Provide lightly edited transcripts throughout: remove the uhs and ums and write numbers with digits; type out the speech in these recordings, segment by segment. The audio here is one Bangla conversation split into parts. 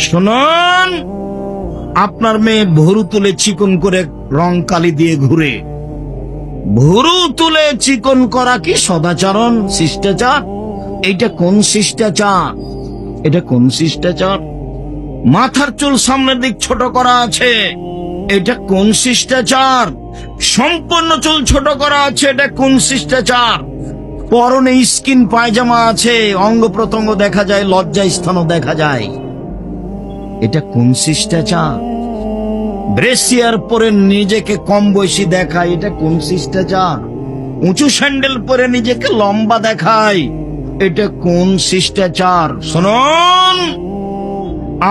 শুনুন, আপনার মেয়ে ভুরু তুলে চিকন করে রং কালি দিয়ে ঘুরে। ভুরু তুলে চিকন করা কি সদাচরণ, শিষ্টাচার? এটা কোন শিষ্টাচার? এটা কোন শিষ্টাচার? মাথার চুল সামনের দিক ছোট করা আছে, এটা কোন শিষ্টাচার? সম্পূর্ণ চুল ছোট করা আছে, এটা কোন শিষ্টাচার? পরনে স্কিন পায়জামা আছে, অঙ্গ প্রত্যঙ্গ দেখা যায়, লজ্জা স্থানও দেখা যায়, এটা কোন শিষ্টাচার? ব্রেসিয়ার পরে নিজেকে কম বয়সী দেখায়, এটা কোন শিষ্টাচার? উঁচু স্যান্ডেল পরে নিজেকে লম্বা দেখায়, এটা কোন শিষ্টাচার? শুনুন,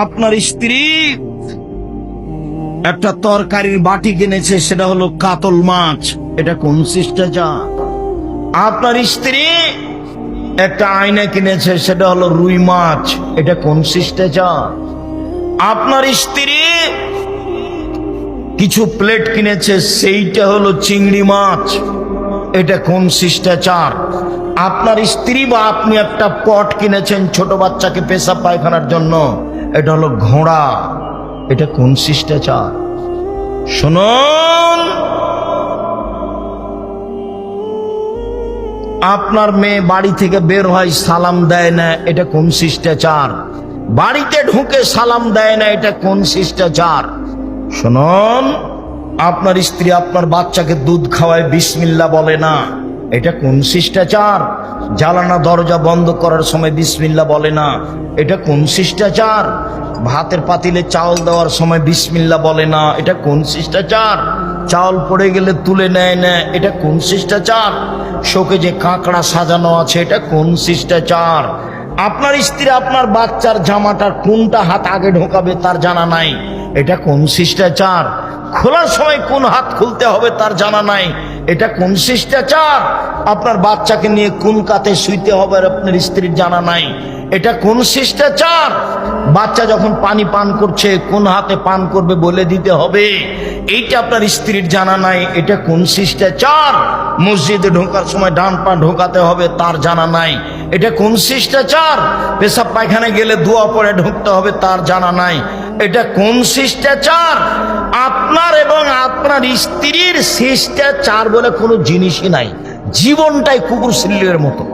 আপনার স্ত্রী একটা তরকারির বাটি কিনেছে, সেটা হলো কাতল মাছ, এটা কোন শিষ্টাচার? আপনার স্ত্রী একটা আয়না কিনেছে, সেটা হলো রুই মাছ, এটা কোন শিষ্টাচার? আপনার স্ত্রী কিছু প্লেট কিনেছে, সেইটা হলো চিংড়ি মাছ, এটা কোন শিষ্টাচার? আপনার স্ত্রী বা আপনি একটা পট কিনেছেন ছোট বাচ্চাকে পেশাব পায়খানার জন্য, এটা হলো ঘোড়া, এটা কোন শিষ্টাচার? শুনুন, আপনার মেয়ে বাড়ি থেকে বের হয় সালাম দেয় না, এটা কোন শিষ্টাচার? বাড়িতে ঢুকে সালাম দেয় না, এটা কোন শিষ্টাচার? শুনুন, আপনার স্ত্রী আপনার বাচ্চাকে দুধ খাওয়ায়, বিসমিল্লাহ বলে না, এটা কোন শিষ্টাচার? জানালা দরজা বন্ধ করার সময় বিসমিল্লাহ বলে না, এটা কোন শিষ্টাচার? ভাতের পাতিলে চাউল দেওয়ার সময় বিসমিল্লাহ বলে না, এটা কোন শিষ্টাচার? চাউল পড়ে গেলে তুলে নেয় না, এটা কোন শিষ্টাচার? শোকে যে কাঁকড়া সাজানো আছে, এটা কোন শিষ্টাচার? আপনার স্ত্রী আপনার বাচ্চার জামাটার কোনটা হাত আগে ঢোকাবে তার জানা নাই, এটা কোন শিষ্টাচার? খোলার সময় কোন হাত খুলতে হবে তার জানা নাই, এটা কোন শিষ্টাচার? আপনার বাচ্চাকে নিয়ে কোন কাতে শুইতে হবে আপনার স্ত্রীর জানা নাই, এটা কোন শিষ্টাচার? বাচ্চা যখন পানি পান করছে কোন হাতে পান করবে বলে দিতে হবে, এইটা আপনার স্ত্রীর জানা নাই, এটা কোন শিষ্টাচার? মসজিদে ঢোকার সময় ডান পা ঢোকাতে হবে তার জানা নাই, এটা কোন শিষ্টাচার? পেশাব পায়খানা গেলে দোয়া পড়ে ঢুকতে হবে তার জানা নাই, এটা কোন শিষ্টাচার? আপনার এবং আপনার স্ত্রীর শিষ্টাচার বলে কোনো জিনিসই নাই, জীবনটাই কুকুর সিল্লের মতো।